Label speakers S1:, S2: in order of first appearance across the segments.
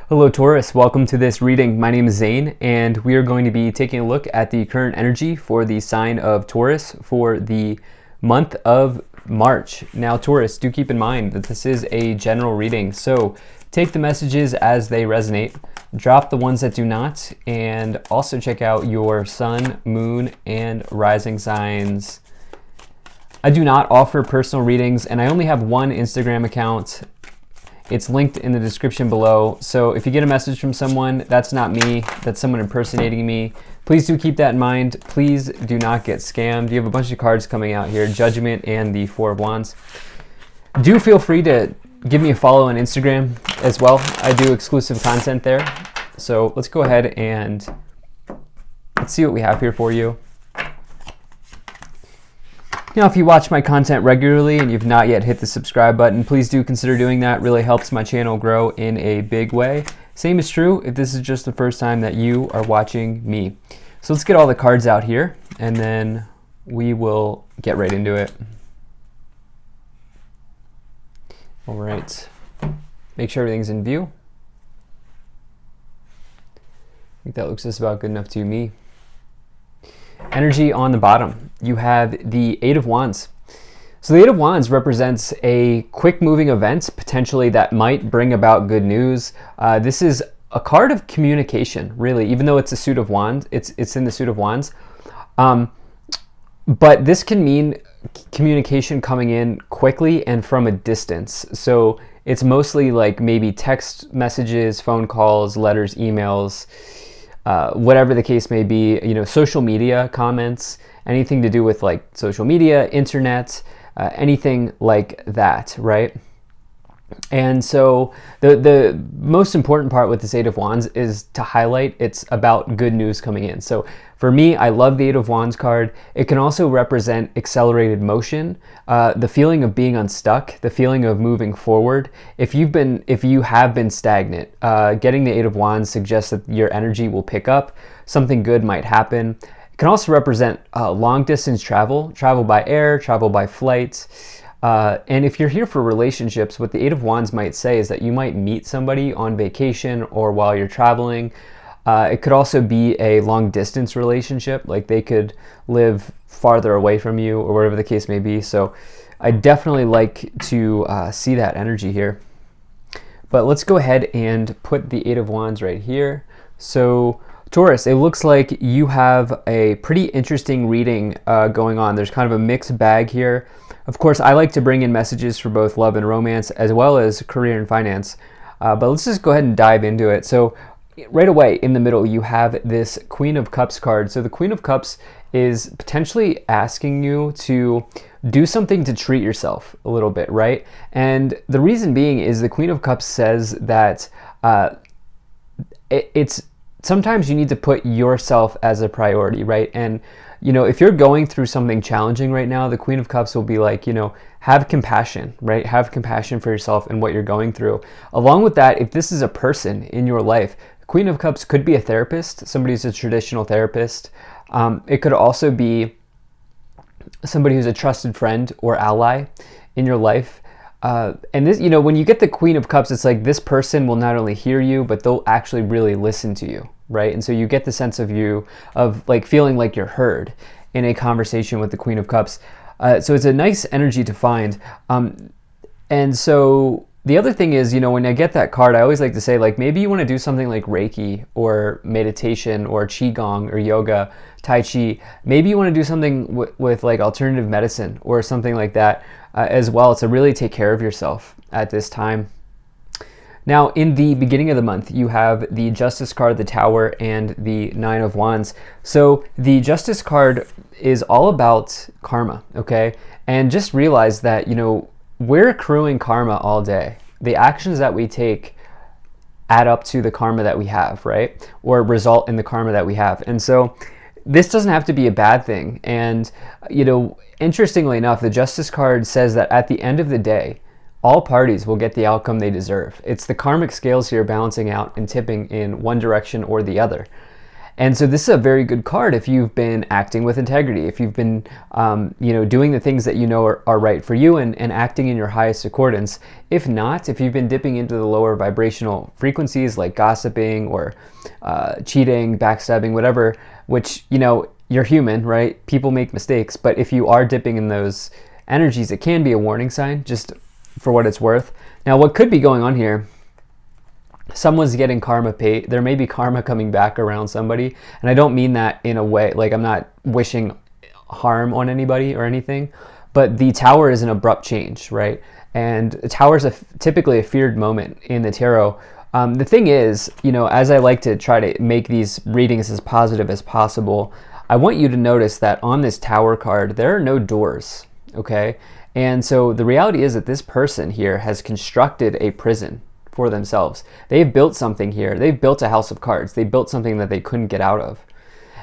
S1: Hello Taurus, welcome to this reading. My name is Zane and we are going to be taking a look at the current energy for the sign of Taurus for the month of March. Now Taurus, do keep in mind that this is a general reading, so take the messages as they resonate, drop the ones that do not, and also check out your sun, moon, and rising signs. I do not offer personal readings and I only have one Instagram account. It's linked in the description below. So if you get a message from someone, that's not me, that's someone impersonating me. Please do keep that in mind. Please do not get scammed. You have a bunch of cards coming out here, Judgment and the Four of Wands. Do feel free to give me a follow on Instagram as well. I do exclusive content there. So let's go ahead and let's see what we have here for you. Now, if you watch my content regularly and you've not yet hit the subscribe button, please do consider doing that. It really helps my channel grow in a big way. Same is true if this is just the first time that you are watching me. So let's get all the cards out here and then we will get right into it. All right, make sure everything's in view. I think that looks just about good enough to me. Energy on the bottom, you have the Eight of Wands. So the Eight of Wands represents a quick moving event, potentially that might bring about good news. This is a card of communication, really, even though it's a suit of wands, it's in the suit of wands. But this can mean communication coming in quickly and from a distance. So it's mostly like maybe text messages, phone calls, letters, emails, whatever the case may be, you know, social media comments, anything to do with like social media, internet, anything like that, right? And so the most important part with this Eight of Wands is to highlight it's about good news coming in. So for me, I love the Eight of Wands card. It can also represent accelerated motion, the feeling of being unstuck, the feeling of moving forward. If you have been stagnant, getting the Eight of Wands suggests that your energy will pick up, something good might happen. It can also represent long distance travel by air, travel by flight. And if you're here for relationships, what the Eight of Wands might say is that you might meet somebody on vacation or while you're traveling. It could also be a long distance relationship, like they could live farther away from you or whatever the case may be. So I definitely like to see that energy here. But let's go ahead and put the Eight of Wands right here. So Taurus, it looks like you have a pretty interesting reading going on. There's kind of a mixed bag here. Of course, I like to bring in messages for both love and romance as well as career and finance. But let's just go ahead and dive into it. So right away in the middle, you have this Queen of Cups card. So the Queen of Cups is potentially asking you to do something to treat yourself a little bit, right? And the reason being is the Queen of Cups says that it's sometimes you need to put yourself as a priority, right? And you know, if you're going through something challenging right now, the Queen of Cups will be like, you know, have compassion, right? Have compassion for yourself and what you're going through. Along with that, if this is a person in your life, Queen of Cups could be a therapist, somebody who's a traditional therapist. It could also be somebody who's a trusted friend or ally in your life. And this, you know, when you get the Queen of Cups, it's like this person will not only hear you, but they'll actually really listen to you, right? And so you get the sense of like feeling like you're heard in a conversation with the Queen of Cups. So it's a nice energy to find. And so the other thing is, you know, when I get that card, I always like to say, like, maybe you want to do something like Reiki or meditation or Qigong or yoga, Tai Chi. Maybe you want to do something with like alternative medicine or something like that as well to really take care of yourself at this time. Now, in the beginning of the month, you have the Justice card, the Tower, and the Nine of Wands. So the Justice card is all about karma, okay? And just realize that, you know, we're accruing karma all day. The actions that we take add up to the karma that we have, right? Or result in the karma that we have. And so this doesn't have to be a bad thing. And, you know, interestingly enough, the Justice card says that at the end of the day, all parties will get the outcome they deserve. It's the karmic scales here balancing out and tipping in one direction or the other. And so this is a very good card if you've been acting with integrity, if you've been, doing the things that you know are right for you and acting in your highest accordance. If not, if you've been dipping into the lower vibrational frequencies like gossiping or cheating, backstabbing, whatever, which, you're human, right? People make mistakes. But if you are dipping in those energies, it can be a warning sign, just for what it's worth. Now, what could be going on here, someone's getting karma paid. There may be karma coming back around somebody. And I don't mean that in a way, like I'm not wishing harm on anybody or anything, but the Tower is an abrupt change, right? And the Tower is typically a feared moment in the tarot. The thing is, as I like to try to make these readings as positive as possible, I want you to notice that on this Tower card, there are no doors, okay? And so the reality is that this person here has constructed a prison for themselves. They've built something here. They've built a house of cards. They built something that they couldn't get out of.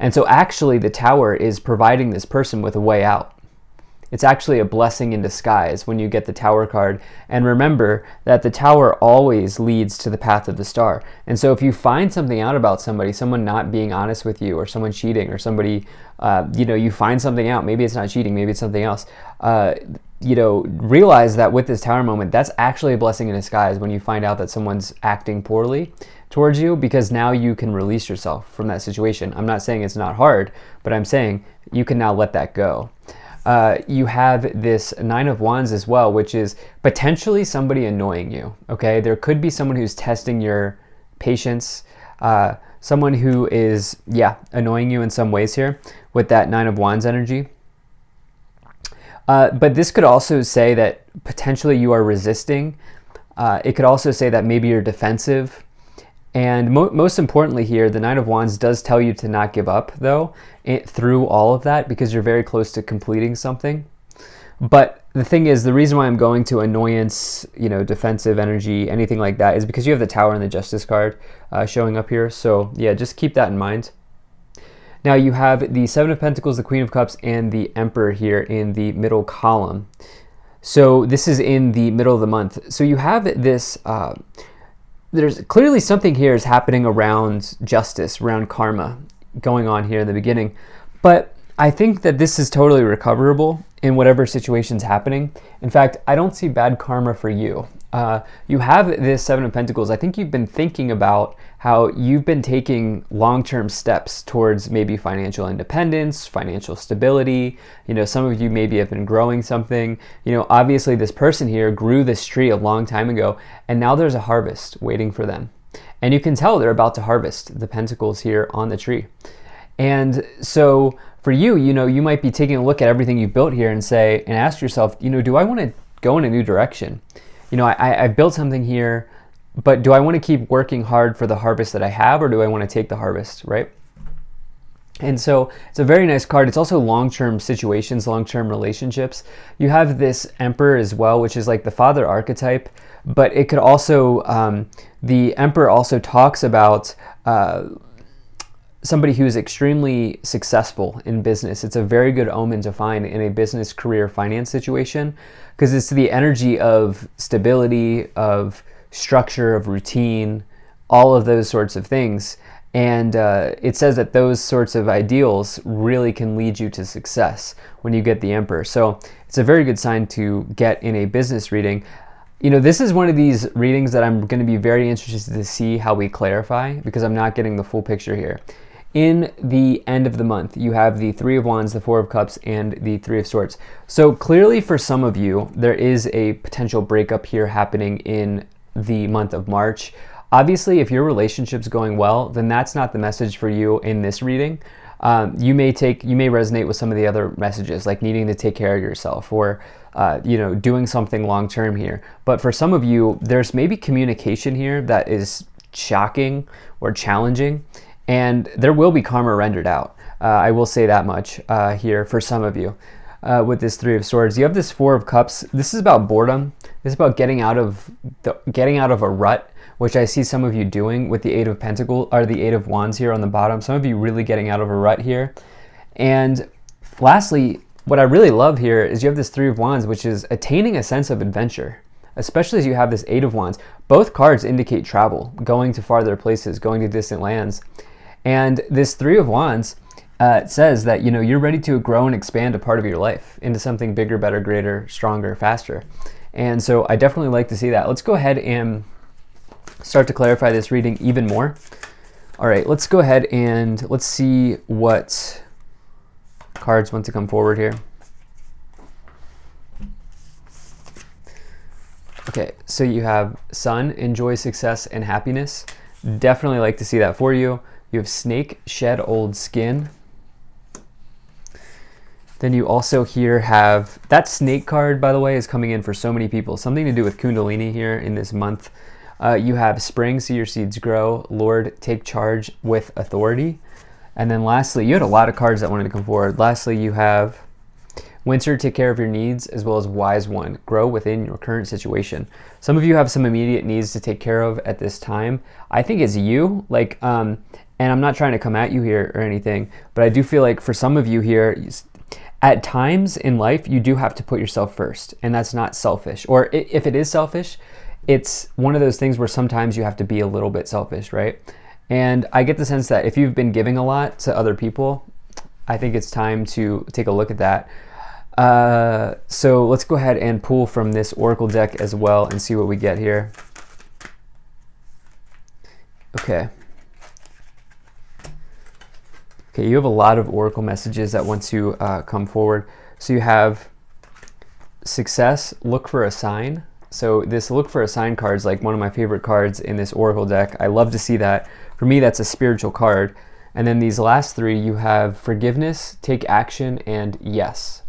S1: And so actually the Tower is providing this person with a way out. It's actually a blessing in disguise when you get the Tower card. And remember that the Tower always leads to the path of the star. And so if you find something out about somebody, someone not being honest with you, or someone cheating, or somebody, you find something out, maybe it's not cheating, maybe it's something else, realize that with this Tower moment, that's actually a blessing in disguise when you find out that someone's acting poorly towards you, because now you can release yourself from that situation. I'm not saying it's not hard, but I'm saying you can now let that go. You have this Nine of Wands as well, which is potentially somebody annoying you, okay? There could be someone who's testing your patience, someone who is, annoying you in some ways here with that Nine of Wands energy. But this could also say that potentially you are resisting. It could also say that maybe you're defensive. And most importantly here, the Nine of Wands does tell you to not give up, though, through all of that, because you're very close to completing something. But the thing is, the reason why I'm going to annoyance, defensive energy, anything like that, is because you have the Tower and the Justice card showing up here. So yeah, just keep that in mind. Now you have the Seven of Pentacles, the Queen of Cups, and the Emperor here in the middle column. So this is in the middle of the month. So you have this... there's clearly something here is happening around justice, around karma going on here in the beginning. But I think that this is totally recoverable in whatever situation's happening. In fact, I don't see bad karma for you. You have this Seven of Pentacles. I think you've been thinking about how you've been taking long-term steps towards maybe financial independence, financial stability. Some of you maybe have been growing something. Obviously this person here grew this tree a long time ago, and now there's a harvest waiting for them. And you can tell they're about to harvest the pentacles here on the tree. And so for you, you might be taking a look at everything you've built here and ask yourself, do I want to go in a new direction? I built something here, but do I want to keep working hard for the harvest that I have, or do I want to take the harvest, right? And so it's a very nice card. It's also long-term situations, long-term relationships. You have this Emperor as well, which is like the father archetype, but it could also, the Emperor also talks about somebody who's extremely successful in business. It's a very good omen to find in a business, career, finance situation, because it's the energy of stability, of structure, of routine, all of those sorts of things. And it says that those sorts of ideals really can lead you to success when you get the Emperor. So it's a very good sign to get in a business reading. This is one of these readings that I'm going to be very interested to see how we clarify, because I'm not getting the full picture here. In the end of the month, you have the Three of Wands, the Four of Cups, and the Three of Swords. So clearly for some of you, there is a potential breakup here happening in the month of March. Obviously, if your relationship's going well, then that's not the message for you in this reading. You may resonate with some of the other messages, like needing to take care of yourself, or doing something long-term here. But for some of you, there's maybe communication here that is shocking or challenging, and there will be karma rendered out. I will say that much here for some of you. With this Three of Swords, you have this Four of Cups. This is about boredom. This is about getting out of a rut, which I see some of you doing with the Eight of Pentacles, or the Eight of Wands here on the bottom. Some of you really getting out of a rut here. And lastly, what I really love here is you have this Three of Wands, which is attaining a sense of adventure, especially as you have this Eight of Wands. Both cards indicate travel, going to farther places, going to distant lands. And this Three of Wands says that, you know, you're ready to grow and expand a part of your life into something bigger, better, greater, stronger, faster. And so I definitely like to see that. Let's go ahead and start to clarify this reading even more. All right, let's go ahead and let's see what cards want to come forward here. Okay, so you have Sun, enjoy success and happiness. Definitely like to see that for you. You have Snake, shed old skin. Then you also here have, that Snake card, by the way, is coming in for so many people. Something to do with Kundalini here in this month. You have Spring, see your seeds grow. Lord, take charge with authority. And then lastly, you had a lot of cards that wanted to come forward. Lastly, you have Winter, take care of your needs, as well as Wise One, grow within your current situation. Some of you have some immediate needs to take care of at this time. I think it's you, like, and I'm not trying to come at you here or anything, but I do feel like for some of you here, at times in life, you do have to put yourself first, and that's not selfish. Or if it is selfish, it's one of those things where sometimes you have to be a little bit selfish, right? And I get the sense that if you've been giving a lot to other people, I think it's time to take a look at that. So let's go ahead and pull from this Oracle deck as well and see what we get here. Okay. Okay, you have a lot of Oracle messages that want to come forward. So you have Success, look for a sign. So this look for a sign card is like one of my favorite cards in this Oracle deck. I love to see that. For me, that's a spiritual card. And then these last three, you have Forgiveness, take action, and Yes.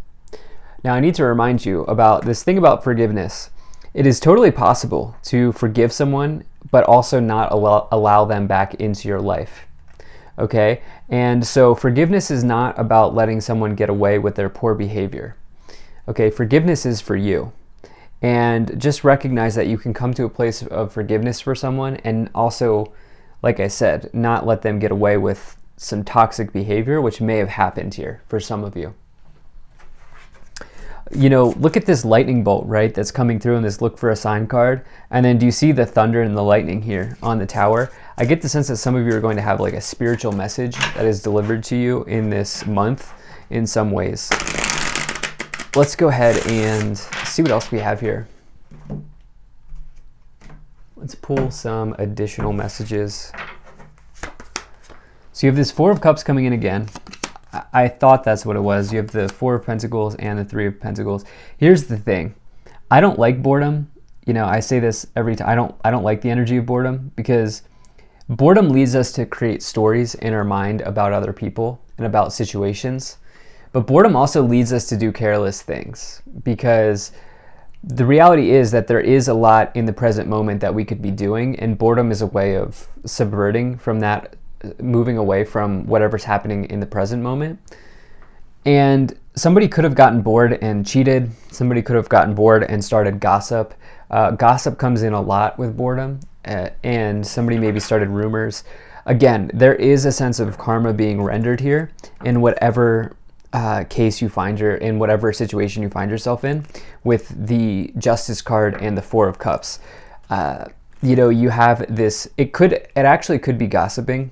S1: Now I need to remind you about this thing about forgiveness. It is totally possible to forgive someone, but also not allow them back into your life. Okay? And so forgiveness is not about letting someone get away with their poor behavior. Okay? Forgiveness is for you. And just recognize that you can come to a place of forgiveness for someone and also, like I said, not let them get away with some toxic behavior, which may have happened here for some of you. You know, look at this lightning bolt, right, that's coming through in this look for a sign card. And then do you see the thunder and the lightning here on the tower? I get the sense that some of you are going to have like a spiritual message that is delivered to you in this month in some ways. Let's go ahead and see what else we have here. Let's pull some additional messages. So you have this Four of Cups coming in again. I thought that's what it was. You have the Four of Pentacles and the Three of Pentacles. Here's the thing. I don't like boredom. You know, I say this every time. I don't like the energy of boredom because boredom leads us to create stories in our mind about other people and about situations. But boredom also leads us to do careless things because the reality is that there is a lot in the present moment that we could be doing, and boredom is a way of subverting from that, moving away from whatever's happening in the present moment. And somebody could have gotten bored and cheated. Somebody could have gotten bored and started gossip. Gossip comes in a lot with boredom, and somebody maybe started rumors. Again, there is a sense of karma being rendered here in whatever case you find in whatever situation you find yourself in, with the Justice card and the Four of Cups. You know, you have this, it actually could be gossiping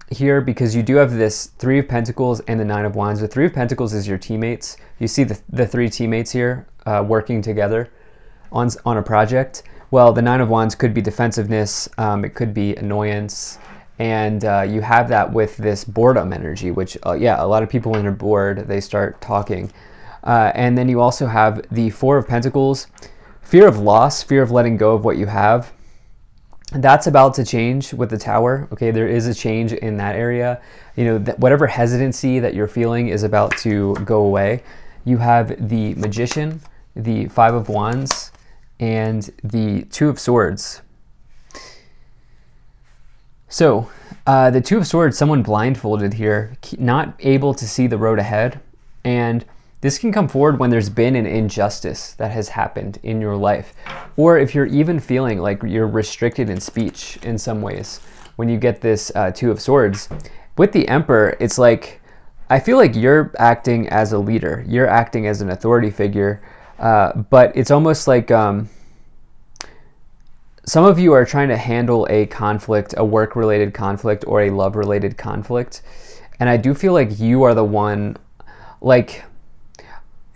S1: here, because you do have this Three of Pentacles and the Nine of Wands. The Three of Pentacles is your teammates. You see the three teammates here working together on a project. Well, the Nine of Wands could be defensiveness, it could be annoyance, and you have that with this boredom energy, which, yeah, a lot of people when they're bored, they start talking. And then you also have the Four of Pentacles, fear of loss, fear of letting go of what you have. That's about to change with the Tower. Okay, there is a change in that area. You know, whatever hesitancy that you're feeling is about to go away. You have the Magician, the Five of Wands, and the Two of Swords. So, the Two of Swords, someone blindfolded here, not able to see the road ahead. And this can come forward when there's been an injustice that has happened in your life. Or if you're even feeling like you're restricted in speech in some ways. When you get this Two of Swords. With the Emperor, it's like, I feel like you're acting as a leader. You're acting as an authority figure. But it's almost like some of you are trying to handle a conflict, a work-related conflict or a love-related conflict. And I do feel like you are the one, like,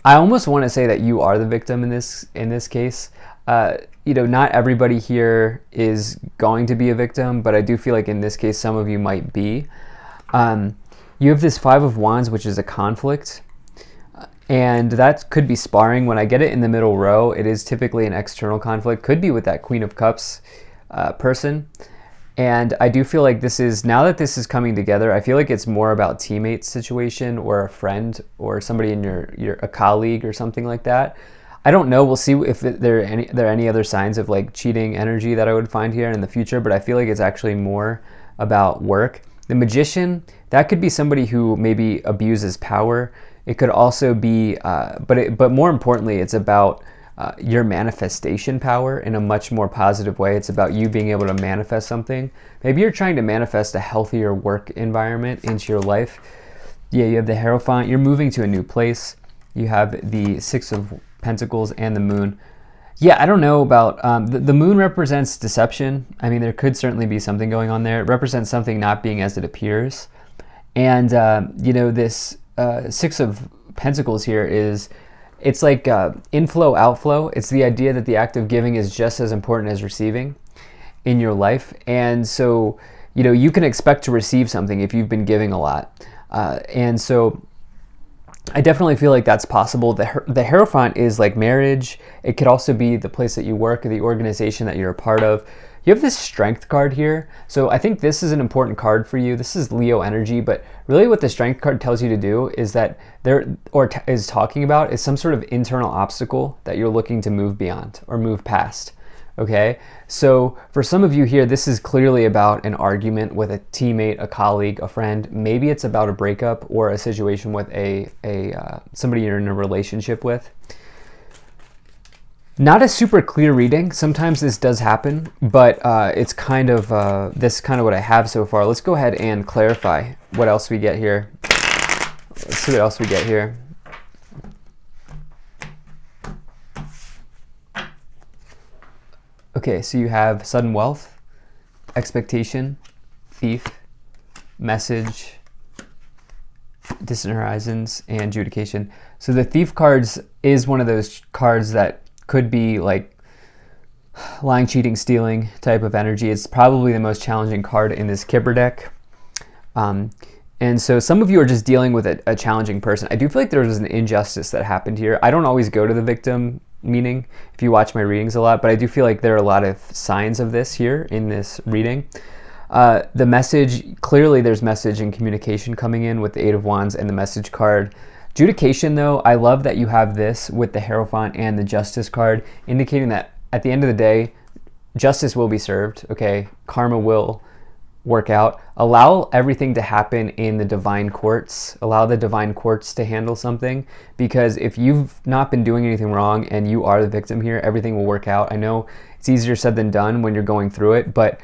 S1: I almost want to say that you are the victim in this case. Not everybody here is going to be a victim, but I do feel like in this case, some of you might be. You have this Five of Wands, which is a conflict. And that could be sparring. When I get it in the middle row, it is typically an external conflict. Could be with that Queen of Cups person. And I do feel like now that this is coming together, I feel like it's more about teammate situation or a friend or somebody in a colleague or something like that. I don't know. We'll see if there are any other signs of like cheating energy that I would find here in the future, but I feel like it's actually more about work. The Magician, that could be somebody who maybe abuses power. It could also be, but more importantly, it's about your manifestation power in a much more positive way. It's about you being able to manifest something. Maybe you're trying to manifest a healthier work environment into your life. Yeah, you have the Hierophant. You're moving to a new place. You have the Six of Pentacles and the Moon. Yeah, I don't know about, the Moon represents deception. I mean, there could certainly be something going on there. It represents something not being as it appears. And, this Six of Pentacles here it's like inflow, outflow. It's the idea that the act of giving is just as important as receiving in your life. And so, you can expect to receive something if you've been giving a lot. And so I definitely feel like that's possible. The Hierophant is like marriage. It could also be the place that you work or the organization that you're a part of. You have this Strength card here. So I think this is an important card for you. This is Leo energy, but really what the Strength card tells you to do is that is talking about is some sort of internal obstacle that you're looking to move beyond or move past. Okay, so for some of you here, this is clearly about an argument with a teammate, a colleague, a friend. Maybe it's about a breakup or a situation with somebody you're in a relationship with. Not a super clear reading. Sometimes this does happen, but it's kind of what I have so far. Let's go ahead and clarify what else we get here. Let's see what else we get here. Okay, so you have sudden wealth, expectation, thief, message, distant horizons, and adjudication. So the thief cards is one of those cards that could be like lying, cheating, stealing type of energy. It's probably the most challenging card in this Kipper deck. And so some of you are just dealing with a challenging person. I do feel like there was an injustice that happened here. I don't always go to the victim meaning if you watch my readings a lot, but I do feel like there are a lot of signs of this here in this reading. The message, clearly there's message and communication coming in with the Eight of Wands and the message card. Adjudication though, I love that you have this with the Hierophant and the Justice card, indicating that at the end of the day, justice will be served, okay? Karma will work out. Allow everything to happen in the divine courts. Allow the divine courts to handle something, because if you've not been doing anything wrong and you are the victim here, everything will work out. I know it's easier said than done when you're going through it, but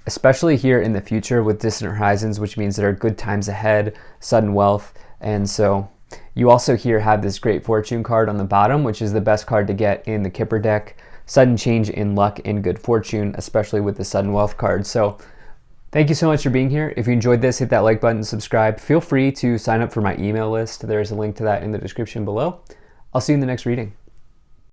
S1: especially here in the future with distant horizons, which means there are good times ahead, sudden wealth. And so you also here have this Great Fortune card on the bottom, which is the best card to get in the Kipper deck. Sudden change in luck and good fortune, especially with the sudden wealth card. So thank you so much for being here. If you enjoyed this, hit that like button, subscribe. Feel free to sign up for my email list. There's a link to that in the description below. I'll see you in the next reading.